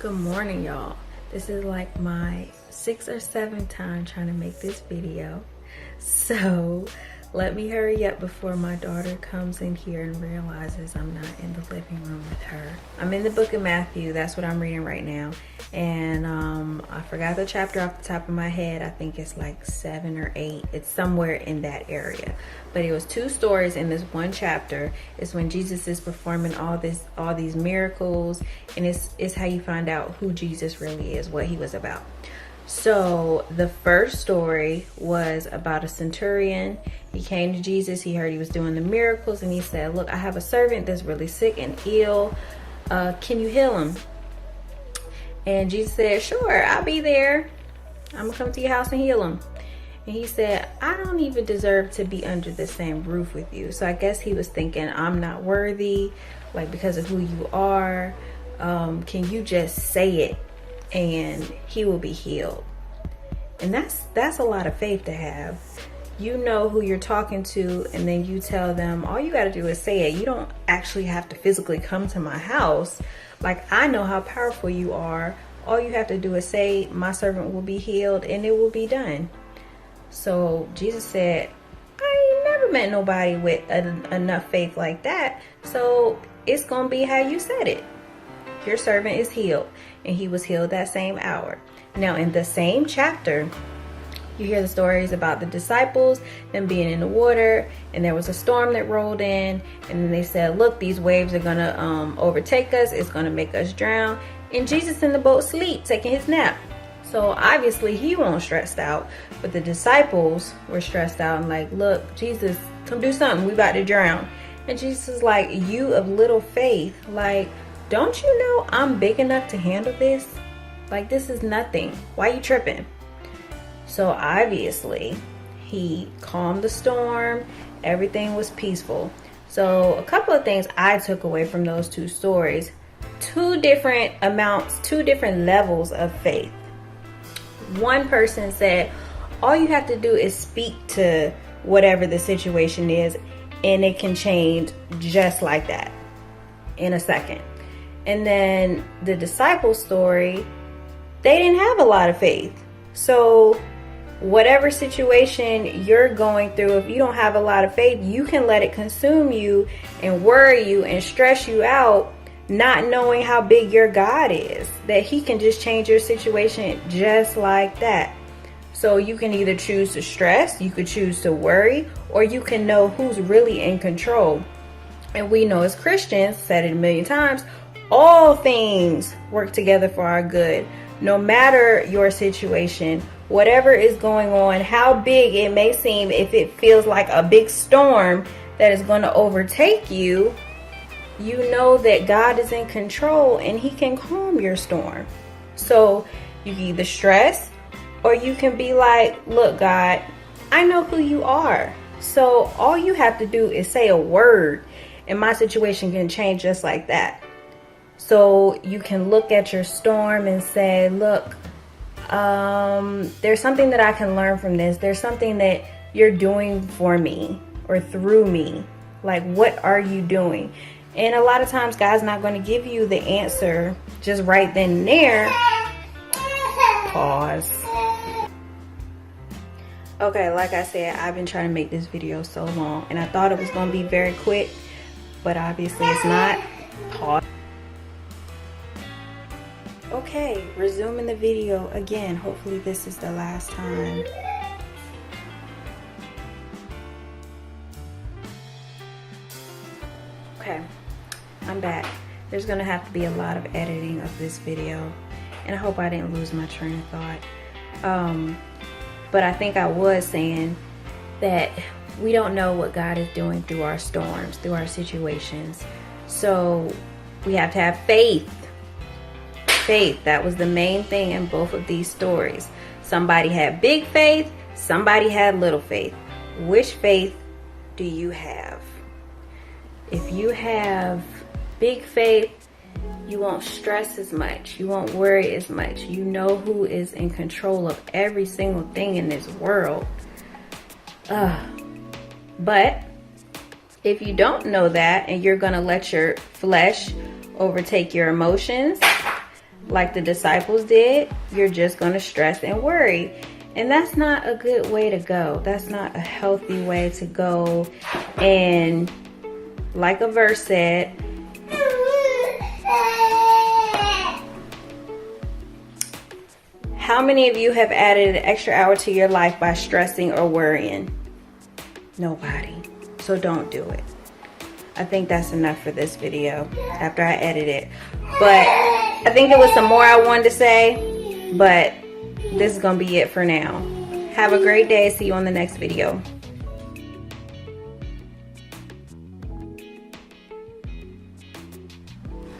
Good morning, y'all. This is like my 6th or 7th time trying to make this video. So let me hurry up before my daughter comes in here and realizes I'm not in the living room with her. I'm in the book of Matthew. That's what I'm reading right now. And I forgot the chapter off the top of my head. I think it's like 7 or 8. It's somewhere in that area. But it was 2 stories in this one chapter. It's when Jesus is performing all these miracles, and it's how you find out who Jesus really is, what he was about. So the first story was about a centurion. He came to Jesus. He heard he was doing the miracles, and he said, "Look, I have a servant that's really sick and ill. Can you heal him?" And Jesus said, "Sure, I'll be there. I'm gonna come to your house and heal him." And he said, "I don't even deserve to be under the same roof with you." So I guess he was thinking, I'm not worthy, like because of who you are. Can you just say it and he will be healed? And that's a lot of faith to have. You know who you're talking to, and then you tell them, all you got to do is say it. You don't actually have to physically come to my house. Like, I know how powerful you are. All you have to do is say, my servant will be healed, and it will be done. So Jesus said, I ain't never met nobody with enough faith like that. So it's going to be how you said it. Your servant is healed. And he was healed that same hour. Now, in the same chapter, you hear the stories about the disciples, them being in the water, and there was a storm that rolled in, and then they said, look, these waves are going to overtake us. It's going to make us drown. And Jesus in the boat sleep, taking his nap. So obviously he wasn't stressed out, but the disciples were stressed out and like, look, Jesus, come do something. We about to drown. And Jesus is like, you of little faith, like, don't you know I'm big enough to handle this? Like, this is nothing. Why you tripping? So obviously he calmed the storm. Everything was peaceful. So a couple of things I took away from those 2 stories. 2 different amounts, 2 different levels of faith. One person said, all you have to do is speak to whatever the situation is, and it can change just like that in a second. And then the disciples story, they didn't have a lot of faith. So whatever situation you're going through, if you don't have a lot of faith, you can let it consume you and worry you and stress you out, not knowing how big your God is, that he can just change your situation just like that. So you can either choose to stress, you could choose to worry, or you can know who's really in control. And we know as Christians, said it a million times, all things work together for our good. No matter your situation, whatever is going on, how big it may seem, if it feels like a big storm that is going to overtake you, you know that God is in control and he can calm your storm. So you can either stress, or you can be like, look, God, I know who you are. So all you have to do is say a word and my situation can change just like that. So you can look at your storm and say, look, there's something that I can learn from this. There's something that you're doing for me or through me. Like, what are you doing? And a lot of times God's not going to give you the answer just right then and there. Pause. Okay, like I said, I've been trying to make this video so long, and I thought it was going to be very quick, but obviously it's not. Pause. Okay, resuming the video again. Hopefully this is the last time. Okay, I'm back. There's gonna have to be a lot of editing of this video, and I hope I didn't lose my train of thought. But I think I was saying that we don't know what God is doing through our storms, through our situations. So we have to have faith. Faith, that was the main thing in both of these stories. Somebody had big faith, somebody had little faith. Which faith do you have? If you have big faith, you won't stress as much. You won't worry as much. You know who is in control of every single thing in this world. But if you don't know that, and you're going to let your flesh overtake your emotions, like the disciples did, you're just going to stress and worry. And that's not a good way to go. That's not a healthy way to go. And like a verse said, how many of you have added an extra hour to your life by stressing or worrying? Nobody. So don't do it. I think that's enough for this video after I edit it. But I think there was some more I wanted to say, but this is going to be it for now. Have a great day. See you on the next video.